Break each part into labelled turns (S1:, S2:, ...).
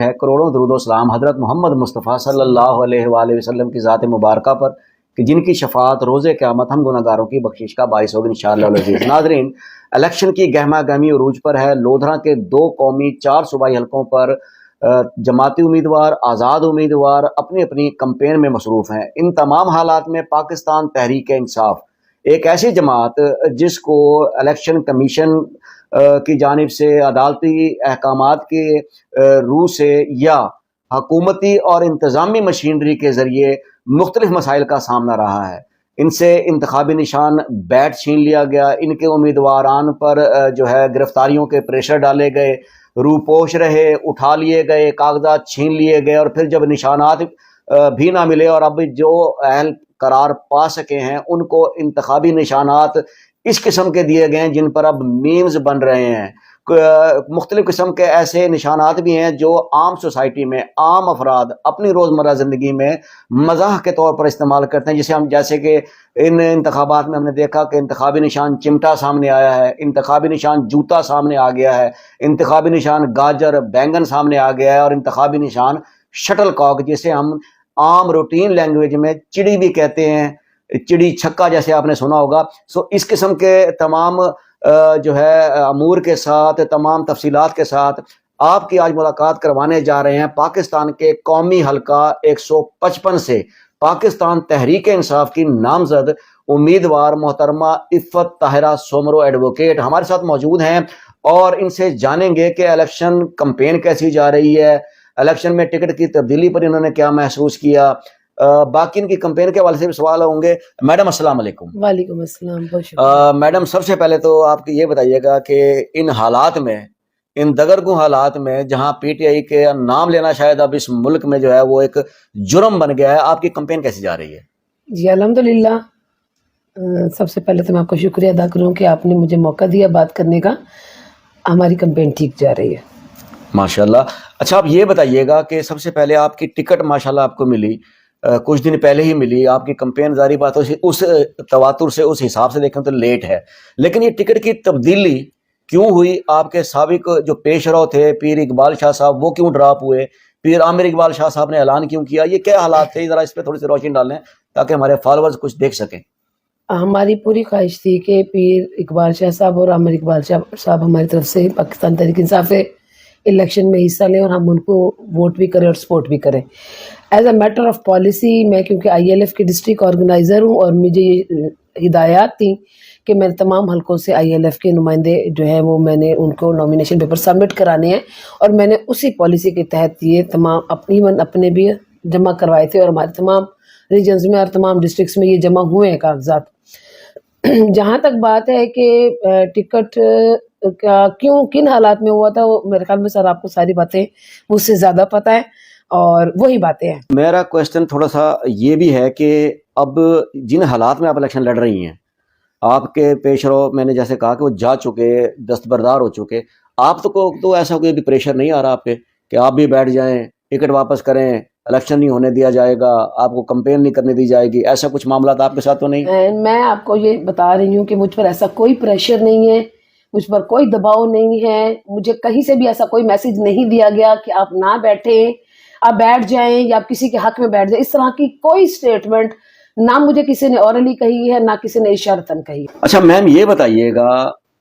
S1: ہے کروڑوں درود و سلام حضرت محمد مصطفیٰ صلی اللہ علیہ وآلہ وسلم کی ذات مبارکہ پر کہ جن کی شفاعت روز قیامت ہم گناہ گاروں کی بخشش کا باعث ہوگی انشاءاللہ العزیز۔ ناظرین، الیکشن کی گہما گہمی عروج پر ہے۔ لودھرا کے 2 قومی 4 صوبائی حلقوں پر جماعتی امیدوار، آزاد امیدوار اپنی اپنی کمپین میں مصروف ہیں۔ ان تمام حالات میں پاکستان تحریک انصاف ایک ایسی جماعت جس کو الیکشن کمیشن کی جانب سے عدالتی احکامات کے روح سے یا حکومتی اور انتظامی مشینری کے ذریعے مختلف مسائل کا سامنا رہا ہے۔ ان سے انتخابی نشان بیٹ چھین لیا گیا، ان کے امیدواران پر گرفتاریوں کے پریشر ڈالے گئے، روپوش رہے، اٹھا لیے گئے، کاغذات چھین لیے گئے، اور پھر جب نشانات بھی نہ ملے اور اب جو اہل قرار پا سکے ہیں ان کو انتخابی نشانات اس قسم کے دیے گئے ہیں جن پر اب میمز بن رہے ہیں۔ مختلف قسم کے ایسے نشانات بھی ہیں جو عام سوسائٹی میں عام افراد اپنی روزمرہ زندگی میں مزاح کے طور پر استعمال کرتے ہیں، جیسے کہ ان انتخابات میں ہم نے دیکھا کہ انتخابی نشان چمٹا سامنے آیا ہے، انتخابی نشان جوتا سامنے آ گیا ہے، انتخابی نشان گاجر بینگن سامنے آ گیا ہے، اور انتخابی نشان شٹل کاک جسے ہم عام روٹین لینگویج میں چڑی بھی کہتے ہیں، چڑی چھکا جیسے آپ نے سنا ہوگا۔ اس قسم کے تمام امور کے ساتھ، تمام تفصیلات کے ساتھ آپ کی آج ملاقات کروانے جا رہے ہیں پاکستان کے قومی حلقہ 155 سے پاکستان تحریک انصاف کی نامزد امیدوار محترمہ عفت طاہرہ سومرو ایڈوکیٹ ہمارے ساتھ موجود ہیں، اور ان سے جانیں گے کہ الیکشن کمپین کیسی جا رہی ہے، الیکشن میں ٹکٹ کی تبدیلی پر انہوں نے کیا محسوس کیا، باقی ان کی کمپین کے حوالے سے بھی سوال ہوں گے۔ میڈم السلام علیکم۔
S2: وعلیکم السلام۔
S1: میڈم سب سے پہلے تو آپ یہ بتائیے گا کہ ان حالات میں، ان دگرگوں حالات میں جہاں پی ٹی آئی کے نام لینا شاید اب اس ملک میں وہ ایک جرم بن گیا ہے، آپ کی کمپین کیسی جا رہی ہے؟
S2: جی الحمدللہ، سب سے پہلے تو میں آپ کو شکریہ ادا کروں کہ آپ نے مجھے موقع دیا بات کرنے کا۔ ہماری کمپین ٹھیک جا رہی ہے
S1: ماشاءاللہ۔ اچھا آپ یہ بتائیے گا کہ سب سے پہلے آپ کی ٹکٹ ماشاءاللہ آپ کو ملی، کچھ دن پہلے ہی ملی، آپ کی کمپین ظاہری بات ہے اس تواتر سے، اس حساب سے دیکھیں تو لیٹ ہے، لیکن یہ ٹکٹ کی تبدیلی کیوں ہوئی؟ آپ کے سابق جو پیش رو تھے پیر اقبال شاہ صاحب وہ کیوں ڈراپ ہوئے؟ پیر عامر اقبال شاہ صاحب نے اعلان کیوں کیا؟ یہ کیا حالات تھے؟ ذرا اس پہ تھوڑی سی روشنی ڈالیں تاکہ ہمارے فالورز کچھ دیکھ سکیں۔
S2: ہماری پوری خواہش تھی کہ پیر اقبال شاہ صاحب اور عامر اقبال شاہ صاحب ہماری طرف سے پاکستان تحریک انصاف سے الیکشن میں حصہ لیں اور ہم ان کو ووٹ بھی کریں اور سپورٹ بھی کریں۔ As a matter of policy میں کیونکہ آئی ایل ایف کی ڈسٹرکٹ آرگنائزر ہوں اور مجھے یہ ہدایات تھیں کہ میں تمام حلقوں سے آئی ایل ایف کے نمائندے وہ میں نے ان کو نامینیشن پیپر سبمٹ کرانے ہیں، اور میں نے اسی پالیسی کے تحت یہ تمام اپنے بھی جمع کروائے تھے، اور ہمارے تمام ریجنز میں اور تمام ڈسٹرکٹس میں یہ جمع ہوئے ہیں کاغذات۔ جہاں تک بات ہے کہ ٹکٹ کا کیوں کن حالات میں ہوا تھا، وہ میرے خیال میں سر آپ کو ساری باتیں مجھ سے زیادہ پتہ ہے اور وہی باتیں ہیں۔
S1: میرا کوشچن تھوڑا سا یہ بھی ہے کہ اب جن حالات میں آپ الیکشن لڑ رہی ہیں، آپ کے پیش رو میں نے جیسے کہا کہ وہ جا چکے، دستبردار ہو چکے، آپ تو ایسا کوئی بھی پریشر نہیں آ رہا آپ پہ کہ آپ بھی بیٹھ جائیں، ٹکٹ واپس کریں، الیکشن نہیں ہونے دیا جائے گا، آپ کو کمپین نہیں کرنے دی جائے گی، ایسا کچھ معاملات آپ کے ساتھ تو نہیں؟
S2: میں آپ کو یہ بتا رہی ہوں کہ مجھ پر ایسا کوئی پریشر نہیں ہے، مجھ پر کوئی دباؤ نہیں ہے، مجھے کہیں سے بھی ایسا کوئی میسج نہیں دیا گیا کہ آپ نہ بیٹھیں، آپ بیٹھ جائیں یا آپ کسی کے حق میں بیٹھ جائیں۔ اس طرح کی کوئی سٹیٹمنٹ نہ مجھے کسی نے اورلی کہی ہے، نہ کسی نے اشارتاً کہی ہے۔
S1: اچھا میم یہ بتائیے گا،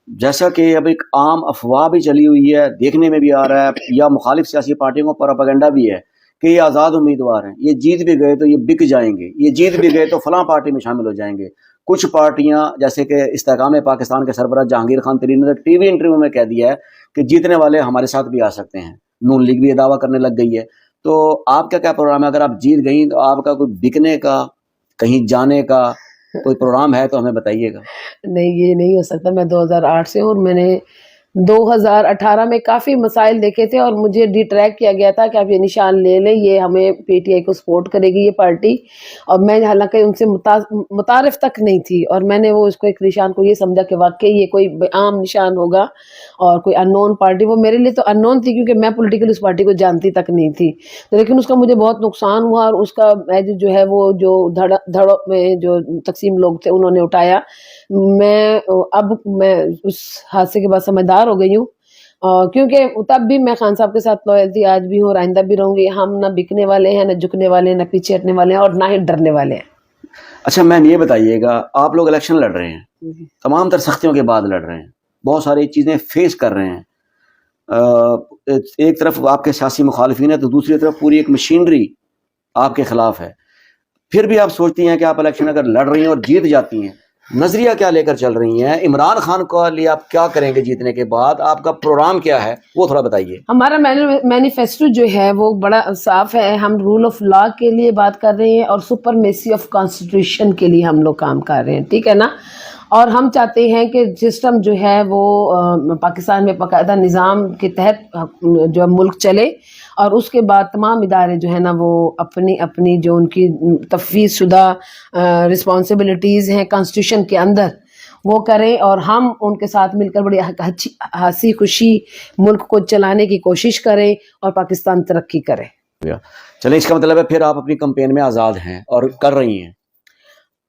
S1: جیسا کہ اب ایک عام افواہ بھی چلی ہوئی ہے، دیکھنے میں بھی آ رہا ہے، یا مخالف سیاسی پارٹیوں کو پروپیگنڈا بھی ہے کہ یہ آزاد امیدوار ہیں، یہ جیت بھی گئے تو یہ بک جائیں گے، یہ جیت بھی گئے تو فلاں پارٹی میں شامل ہو جائیں گے۔ کچھ پارٹیاں جیسے کہ استحکام پاکستان کے سربراہ جہانگیر خان ترین نے ٹی وی انٹرویو میں کہہ دیا ہے کہ جیتنے والے ہمارے ساتھ بھی آ سکتے ہیں، نون لیگ بھی یہ دعویٰ کرنے لگ گئی ہے۔ تو آپ کا کیا پروگرام ہے؟ اگر آپ جیت گئیں تو آپ کا کوئی بکنے کا، کہیں جانے کا کوئی پروگرام ہے تو ہمیں بتائیے گا۔
S2: نہیں، یہ نہیں ہو سکتا۔ میں 2008 سے، اور میں نے 2018 میں کافی مسائل دیکھے تھے اور مجھے ڈی ٹریک کیا گیا تھا کہ آپ یہ نشان لے لیں، یہ ہمیں پی ٹی آئی کو سپورٹ کرے گی یہ پارٹی، اور میں حالانکہ ان سے متعارف تک نہیں تھی، اور میں نے وہ اس کو ایک نشان کو یہ سمجھا کہ واقعی یہ کوئی عام نشان ہوگا اور کوئی ان نون پارٹی۔ وہ میرے لیے تو ان نون تھی کیونکہ میں پولیٹیکل اس پارٹی کو جانتی تک نہیں تھی، لیکن اس کا مجھے بہت نقصان ہوا، اور اس کا وہ جو دھڑوں میں جو تقسیم لوگ تھے انہوں نے اٹھایا۔ میں اس حادثے کے بعد سمجھدار ہو گئی ہوں، کیونکہ تب بھی میں خان صاحب کے ساتھ لویل تھی، آج بھی ہوں اور آئندہ بھی رہوں گی. ہم نہ بکنے والے ہیں، نہ جھکنے والے ہیں، نہ پیچھے ہٹنے والے ہیں، اور نہ ہی ڈرنے والے ہیں.
S1: اچھا میم یہ بتائیے گا، آپ لوگ الیکشن لڑ رہے ہیں، تمام تر سختیوں کے بعد لڑ رہے ہیں، بہت ساری چیزیں فیس کر رہے ہیں. ایک طرف آپ کے سیاسی مخالفین ہیں تو دوسری طرف پوری ایک مشینری آپ کے خلاف ہے. پھر بھی آپ سوچتی ہیں کہ آپ الیکشن اگر لڑ رہی ہیں اور جیت جاتی ہیں، نظریہ کیا لے کر چل رہی ہیں؟ عمران خان کو لیے آپ کیا کریں گے جیتنے کے بعد؟ آپ کا پروگرام کیا ہے وہ تھوڑا بتائیے.
S2: ہمارا مینیفیسٹو جو ہے وہ بڑا صاف ہے. ہم رول آف لا کے لیے بات کر رہے ہیں اور سپرمیسی آف کانسٹیٹیوشن کے لیے ہم لوگ کام کر رہے ہیں، ٹھیک ہے نا. اور ہم چاہتے ہیں کہ سسٹم جو ہے وہ پاکستان میں باقاعدہ نظام کے تحت جو ملک چلے، اور اس کے بعد تمام ادارے جو ہے نا وہ اپنی اپنی جو ان کی تفویض شدہ رسپانسبلٹیز ہیں کانسٹیٹیوشن کے اندر وہ کریں، اور ہم ان کے ساتھ مل کر بڑی ہنسی خوشی ملک کو چلانے کی کوشش کریں اور پاکستان ترقی کرے.
S1: چلیں، اس کا مطلب ہے پھر آپ اپنی کمپین میں آزاد ہیں اور کر رہی ہیں.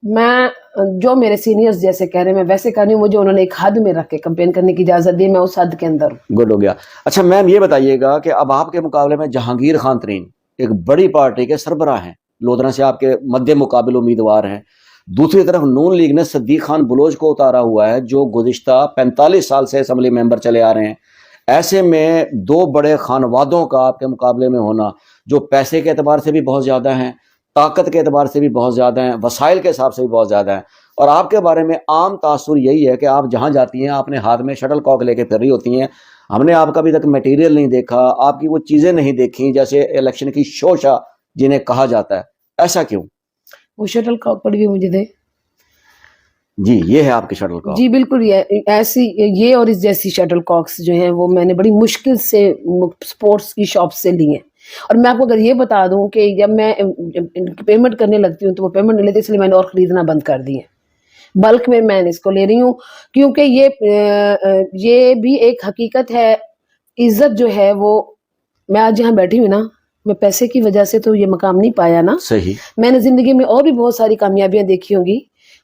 S2: میں جو میرے سینئرز جیسے کہہ رہے ہیں میں ویسے کر رہی ہوں. مجھے انہوں نے ایک حد میں رکھ کے کمپین کرنے کی اجازت دی، میں اس حد کے اندر ہوں.
S1: گڈ ہو گیا. اچھا میم یہ بتائیے گا کہ اب آپ کے مقابلے میں جہانگیر خان ترین ایک بڑی پارٹی کے سربراہ ہیں، لودھرا سے آپ کے مد مقابل امیدوار ہیں. دوسری طرف نون لیگ نے صدیق خان بلوچ کو اتارا ہوا ہے جو گزشتہ 45 سال سے اسمبلی ممبر چلے آ رہے ہیں. ایسے میں دو بڑے خانوادوں کا آپ کے مقابلے میں ہونا، جو پیسے کے اعتبار سے بھی بہت زیادہ ہیں، طاقت کے اعتبار سے بھی بہت زیادہ ہیں، وسائل کے حساب سے بھی بہت زیادہ ہیں، اور آپ کے بارے میں عام تاثر یہی ہے کہ آپ جہاں جاتی ہیں آپ اپنے ہاتھ میں شٹل کاک لے کے پھر رہی ہوتی ہیں. ہم نے آپ کا ابھی تک میٹیریل نہیں دیکھا، آپ کی وہ چیزیں نہیں دیکھی جیسے الیکشن کی شوشا جنہیں کہا جاتا ہے. ایسا کیوں؟
S2: وہ شٹل کاک پڑ بھی مجھے دے.
S1: جی یہ ہے آپ کی شٹل کاک.
S2: جی بالکل، یہ ایسی یہ اور اس جیسی شٹل کاکس جو ہیں وہ میں نے بڑی مشکل سے سپورٹس کی شاپ سے لی ہیں. اور میں آپ کو اگر یہ بتا دوں کہ جب میں پیمنٹ کرنے لگتی ہوں تو وہ پیمنٹ نہیں لیتی، اس لیے میں نے اور خریدنا بند کر دی ہے. بلک میں نے اس کو لے رہی ہوں کیونکہ یہ بھی ایک حقیقت ہے. عزت جو ہے وہ، میں آج جہاں بیٹھی ہوں نا، میں پیسے کی وجہ سے تو یہ مقام نہیں پایا نا.
S1: صحیح.
S2: میں نے زندگی میں اور بھی بہت ساری کامیابیاں دیکھی ہوں گی،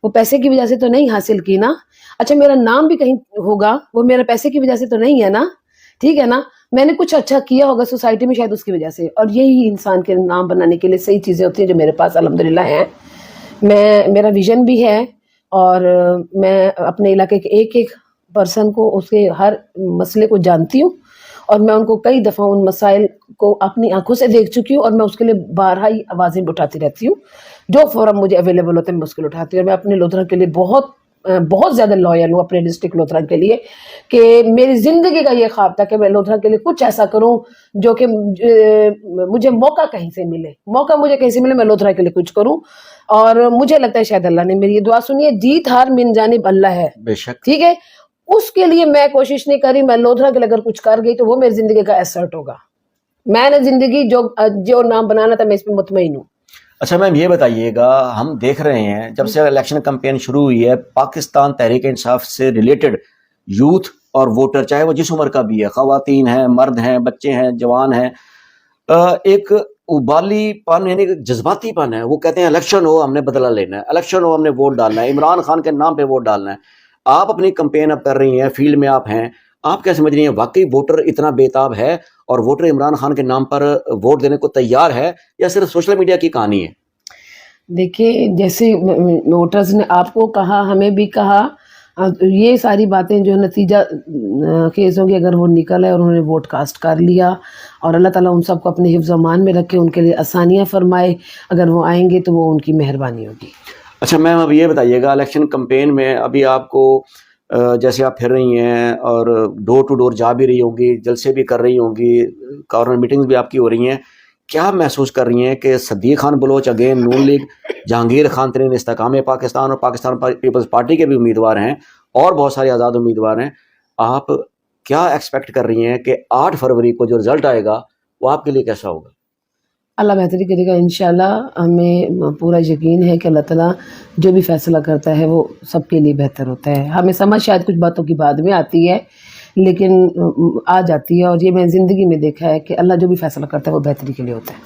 S2: وہ پیسے کی وجہ سے تو نہیں حاصل کی نا. اچھا میرا نام بھی کہیں ہوگا، وہ میرا پیسے کی وجہ سے تو نہیں ہے نا، ٹھیک ہے نا. میں نے کچھ اچھا کیا ہوگا سوسائٹی میں شاید اس کی وجہ سے، اور یہی انسان کے نام بنانے کے لیے صحیح چیزیں ہوتی ہیں جو میرے پاس الحمدللہ ہیں. میرا ویژن بھی ہے، اور میں اپنے علاقے کے ایک ایک پرسن کو، اس کے ہر مسئلے کو جانتی ہوں، اور میں ان کو کئی دفعہ ان مسائل کو اپنی آنکھوں سے دیکھ چکی ہوں، اور میں اس کے لیے بارہا ہی آوازیں اٹھاتی رہتی ہوں. جو فورم مجھے اویلیبل ہوتے ہیں میں اس کے لیے اٹھاتی ہوں. اور میں اپنے لودھرا کے لیے بہت زیادہ لویل ہوں، اپنے ڈسٹرکٹ لودھرا کے لیے، کہ میری زندگی کا یہ خواب تھا کہ میں لودھرا کے لیے کچھ ایسا کروں جو کہ مجھے موقع کہیں سے ملے، میں لودھرا کے لیے کچھ کروں. اور مجھے لگتا ہے شاید اللہ نے میری یہ دعا سنی ہے. جیت ہار من جانب اللہ ہے،
S1: بے شک.
S2: ٹھیک ہے. اس کے لیے میں کوشش نہیں کری. میں لودھرا کے لیے اگر کچھ کر گئی تو وہ میری زندگی کا ایسرٹ ہوگا. میں نے زندگی جو نام بنانا تھا میں اس پہ مطمئن ہوں.
S1: اچھا میم یہ بتائیے گا، ہم دیکھ رہے ہیں جب سے الیکشن کمپین شروع ہوئی ہے، پاکستان تحریک انصاف سے ریلیٹڈ یوتھ اور ووٹر، چاہے وہ جس عمر کا بھی ہے، خواتین ہیں، مرد ہیں، بچے ہیں، جوان ہیں، ایک ابالی پن یعنی جذباتی پن ہے. وہ کہتے ہیں الیکشن ہو ہم نے بدلہ لینا ہے، الیکشن ہو ہم نے ووٹ ڈالنا ہے، عمران خان کے نام پہ ووٹ ڈالنا ہے. آپ اپنی کمپین اب کر رہی ہیں، فیلڈ میں آپ ہیں، آپ کیا سمجھ رہی ہیں واقعی ووٹر اتنا بےتاب ہے اور ووٹر عمران خان کے نام پر ووٹ دینے کو تیار ہے، یا صرف سوشل میڈیا کی کہانی ہے؟
S2: دیکھیے جیسے ووٹرز نے آپ کو کہا، ہمیں بھی کہا، یہ ساری باتیں جو نتیجہ خیز ہوں گی اگر وہ نکل ہے اور انہوں نے ووٹ کاسٹ کر لیا، اور اللہ تعالیٰ ان سب کو اپنے حفظ و امان میں رکھے، ان کے لیے آسانیاں فرمائے. اگر وہ آئیں گے تو وہ ان کی مہربانی ہوگی.
S1: اچھا میم اب یہ بتائیے گا، الیکشن کمپین میں ابھی آپ کو جیسے آپ پھر رہی ہیں اور ڈور ٹو ڈور جا بھی رہی ہوں گی، جلسے بھی کر رہی ہوں گی، کارنر میٹنگز بھی آپ کی ہو رہی ہیں، کیا محسوس کر رہی ہیں کہ صدیق خان بلوچ اگین نون لیگ، جہانگیر خان ترین استحکام پاکستان اور پاکستان پیپلز پارٹی کے بھی امیدوار ہیں اور بہت سارے آزاد امیدوار ہیں، آپ کیا ایکسپیکٹ کر رہی ہیں کہ 8 فروری کو جو رزلٹ آئے گا وہ آپ کے لیے کیسا ہوگا؟
S2: اللہ بہتری کرے گا انشاءاللہ. ہمیں پورا یقین ہے کہ اللہ تعالیٰ جو بھی فیصلہ کرتا ہے وہ سب کے لیے بہتر ہوتا ہے. ہمیں سمجھ شاید کچھ باتوں کی بعد میں آتی ہے لیکن آ جاتی ہے، اور یہ میں زندگی میں دیکھا ہے کہ اللہ جو بھی فیصلہ کرتا ہے وہ بہتری کے لیے ہوتا ہے.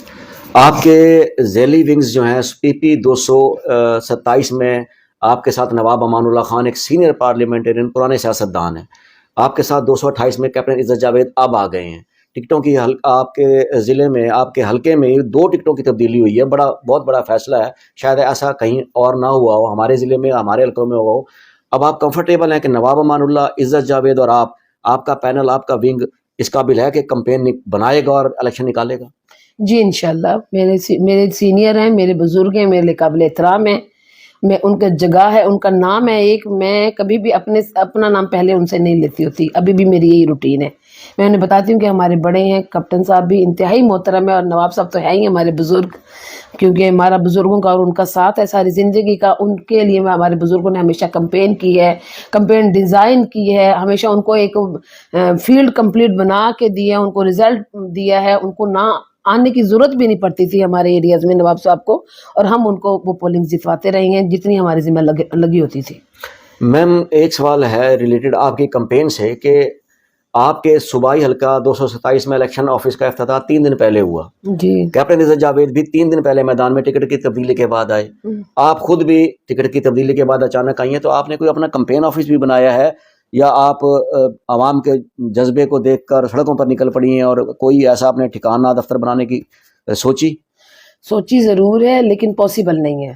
S1: آپ کے ذیلی ونگز جو ہیں PP 227 میں آپ کے ساتھ نواب امان اللہ خان ایک سینئر پارلیمنٹرین، پرانے سیاستدان ہیں. آپ کے ساتھ 228 میں کیپٹن عزت جاوید اب آ گئے ہیں. ٹکٹوں کی آپ کے ضلع میں آپ کے حلقے میں 2 ٹکٹوں کی تبدیلی ہوئی ہے. بہت بڑا فیصلہ ہے. شاید ایسا کہیں اور نہ ہوا ہو, ہمارے ضلع میں ہمارے حلقوں میں ہوا ہو. اب آپ کمفرٹیبل ہیں کہ نواب امان اللہ, عزت جاوید اور آپ کا پینل, آپ کا ونگ اس قابل ہے کہ کمپین بنائے گا اور الیکشن نکالے گا؟
S2: جی انشاءاللہ. میرے سینئر ہیں, میرے بزرگ ہیں, میرے قابل احترام ہیں. میں ان کا جگہ ہے, ان کا نام ہے ایک. میں کبھی بھی اپنا نام پہلے ان سے نہیں لیتی ہوتی. ابھی بھی میری یہی روٹین ہے. میں انہیں بتاتی ہوں کہ ہمارے بڑے ہیں, کیپٹن صاحب بھی انتہائی محترم ہے, اور نواب صاحب تو ہے ہی ہمارے بزرگ, کیونکہ ہمارا بزرگوں کا اور ان کا ساتھ ہے ساری زندگی کا. ان کے لیے ہمارے بزرگوں نے ہمیشہ کمپین کی ہے, کمپین ڈیزائن کی ہے, ہمیشہ ان کو ایک فیلڈ کمپلیٹ بنا کے دیا, ان کو رزلٹ دیا ہے. ان کو نہ آنے کی ضرورت بھی نہیں پڑتی تھی ہمارے ایریاز میں نواب صاحب کو, اور ہم ان کو وہ پولنگ جتواتے رہے ہیں جتنی ہماری ذمہ لگی ہوتی تھی.
S1: میم ایک سوال ہے ریلیٹڈ آپ کی کمپین سے کہ آپ کے صوبائی حلقہ 227 میں الیکشن آفس کا افتتاح 3 دن پہلے ہوا.
S2: جی
S1: کیپٹن عزت جاوید بھی 3 دن پہلے میدان میں ٹکٹ کی تبدیلی کے بعد آئے. آپ خود بھی ٹکٹ کی تبدیلی کے بعد اچانک آئی ہیں, تو آپ نے کوئی اپنا کمپین آفس بھی بنایا ہے یا آپ عوام کے جذبے کو دیکھ کر سڑکوں پر نکل پڑی ہیں اور کوئی ایسا اپنے ٹھکانہ دفتر بنانے کی سوچی
S2: ضرور ہے, لیکن پاسبل نہیں ہے.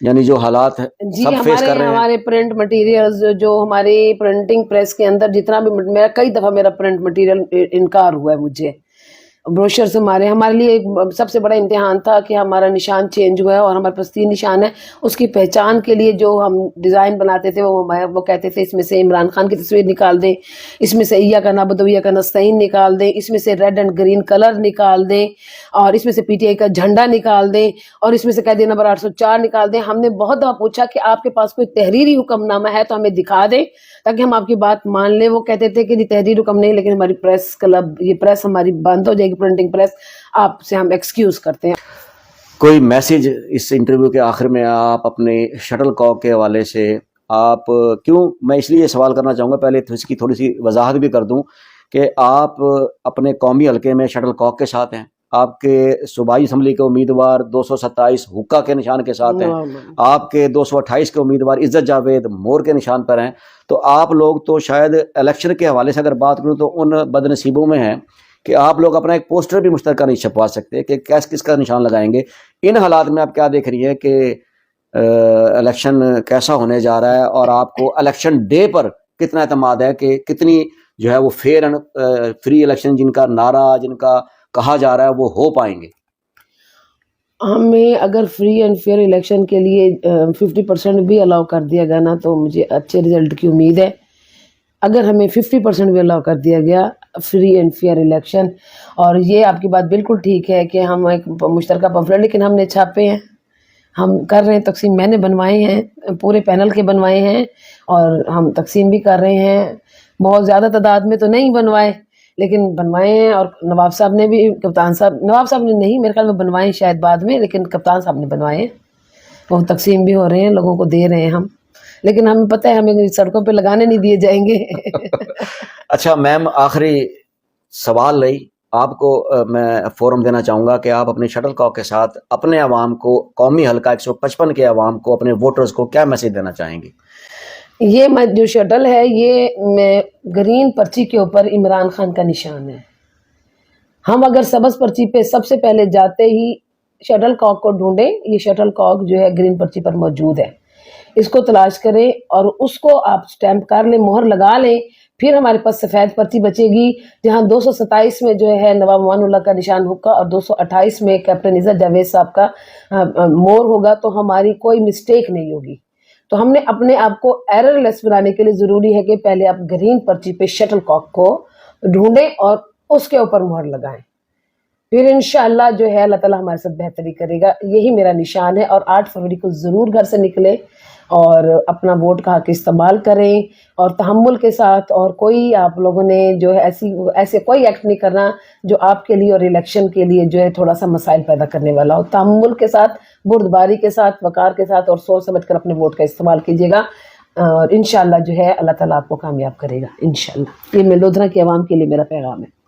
S1: یعنی جو حالات
S2: جی
S1: سب فیس کر رہے ہیں؟
S2: ہمارے پرنٹ مٹیریلز جو ہماری پرنٹنگ پریس کے اندر جتنا بھی کئی دفعہ میرا پرنٹ مٹیریل انکار ہوا ہے مجھے. بروشرز ہمارے لیے ایک سب سے بڑا امتحان تھا کہ ہمارا نشان چینج ہوا ہے, اور ہمارے پاس 3 نشان ہے. اس کی پہچان کے لیے جو ہم ڈیزائن بناتے تھے وہ کہتے تھے اس میں سے عمران خان کی تصویر نکال دیں, اس میں سے ایاک نعبد و ایاک نستعین نکال دیں, اس میں سے ریڈ اینڈ گرین کلر نکال دیں, اور اس میں سے پی ٹی آئی کا جھنڈا نکال دیں, اور اس میں سے قیدی نمبر 804 نکال دیں. ہم نے بہت دفعہ پوچھا کہ آپ کے پاس کوئی تحریری حکم نامہ ہے تو ہمیں دکھا دیں تاکہ ہم آپ کی بات مان لیں. وہ کہتے تھے کہ یہ تحریر حکم نہیں, لیکن ہماری پریس کلب, یہ پریس ہماری بند ہو جائے گی, پرنٹنگ پریس, آپ سے ہم ایکسکیوز کرتے ہیں.
S1: کوئی میسج اس انٹرویو کے آخر میں آپ اپنے شٹل کاک کے حوالے سے آپ کیوں, میں اس لیے سوال کرنا چاہوں گا, پہلے اس کی تھوڑی سی وضاحت بھی کر دوں کہ آپ اپنے قومی حلقے میں شٹل کاک کے ساتھ ہیں, آپ کے صوبائی اسمبلی کے امیدوار 227 حقہ کے نشان کے ساتھ ہیں, آپ کے 228 کے امیدوار عزت جاوید مور کے نشان پر ہیں. تو آپ لوگ تو شاید الیکشن کے حوالے سے اگر بات کروں تو ان بد نصیبوں میں ہیں کہ آپ لوگ اپنا ایک پوسٹر بھی مشترکہ نہیں چھپوا سکتے کہ کس کا نشان لگائیں گے. ان حالات میں آپ کیا دیکھ رہی ہیں کہ الیکشن کیسا ہونے جا رہا ہے, اور آپ کو الیکشن ڈے پر کتنا اعتماد ہے کہ کتنی جو ہے وہ فیئر اینڈ فری الیکشن جن کا نعرہ جن کا کہا جا رہا ہے وہ ہو پائیں گے؟
S2: ہمیں اگر فری اینڈ فیئر الیکشن کے لیے 50% بھی الاؤ کر دیا گیا نا تو مجھے اچھے رزلٹ کی امید ہے. اگر ہمیں 50% بھی الاؤ کر دیا گیا فری اینڈ فیئر الیکشن, اور یہ آپ کی بات بالکل ٹھیک ہے کہ ہم ایک مشترکہ پمفلٹ, لیکن ہم نے چھاپے ہیں, ہم کر رہے ہیں تقسیم, میں نے بنوائے ہیں, پورے پینل کے بنوائے ہیں, اور ہم تقسیم بھی کر رہے ہیں. بہت زیادہ تعداد میں تو نہیں بنوائے, لیکن بنوائے ہیں. اور نواب صاحب نے بھی, کپتان صاحب, نواب صاحب نے نہیں میرے خیال میں بنوائے ہیں شاید بعد میں, لیکن کپتان صاحب نے بنوائے ہیں. وہ تقسیم بھی ہو رہے ہیں, لوگوں کو دے رہے ہیں ہم, لیکن ہمیں پتہ ہے ہمیں سڑکوں پہ لگانے نہیں دیے جائیں گے.
S1: اچھا میم, آخری سوال رہی آپ کو میں فورم دینا چاہوں گا کہ آپ اپنے شٹل کاک کے ساتھ اپنے عوام کو, قومی حلقہ 155 کے عوام کو, اپنے ووٹرز کو کیا میسج دینا چاہیں گے؟
S2: یہ جو شٹل ہے یہ میں گرین پرچی کے اوپر عمران خان کا نشان ہے. ہم اگر سبز پرچی پہ سب سے پہلے جاتے ہی شٹل کاک کو ڈھونڈیں, یہ شٹل کاک جو ہے گرین پرچی پر موجود ہے, اس کو تلاش کریں اور اس کو آپ سٹیمپ کر لیں, مہر لگا لیں. پھر ہمارے پاس سفید پرچی بچے گی جہاں 227 میں جو ہے نواب امان اللہ کا نشان ہوگا اور 228 میں کیپٹن عزت جاوید صاحب کا مور ہوگا, تو ہماری کوئی مسٹیک نہیں ہوگی. تو ہم نے اپنے آپ کو ایرر لیس بنانے کے لیے ضروری ہے کہ پہلے آپ گرین پرچی پہ شٹل کاک کو ڈھونڈیں اور اس کے اوپر مہر لگائیں. پھر انشاءاللہ جو ہے اللہ تعالیٰ ہمارے ساتھ بہتری کرے گا. یہی میرا نشان ہے. اور 8 فروری کو ضرور گھر سے نکلیں اور اپنا ووٹ کا حق استعمال کریں, اور تحمل کے ساتھ. اور کوئی آپ لوگوں نے جو ہے ایسے کوئی ایکٹ نہیں کرنا جو آپ کے لیے اور الیکشن کے لیے جو ہے تھوڑا سا مسائل پیدا کرنے والا ہو. تحمل کے ساتھ, بردباری کے ساتھ, وقار کے ساتھ اور سوچ سمجھ کر اپنے ووٹ کا استعمال کیجیے گا, اور انشاءاللہ جو ہے اللہ تعالیٰ آپ کو کامیاب کرے گا انشاءاللہ. یہ میں لودھرا کے عوام کے لیے میرا پیغام ہے.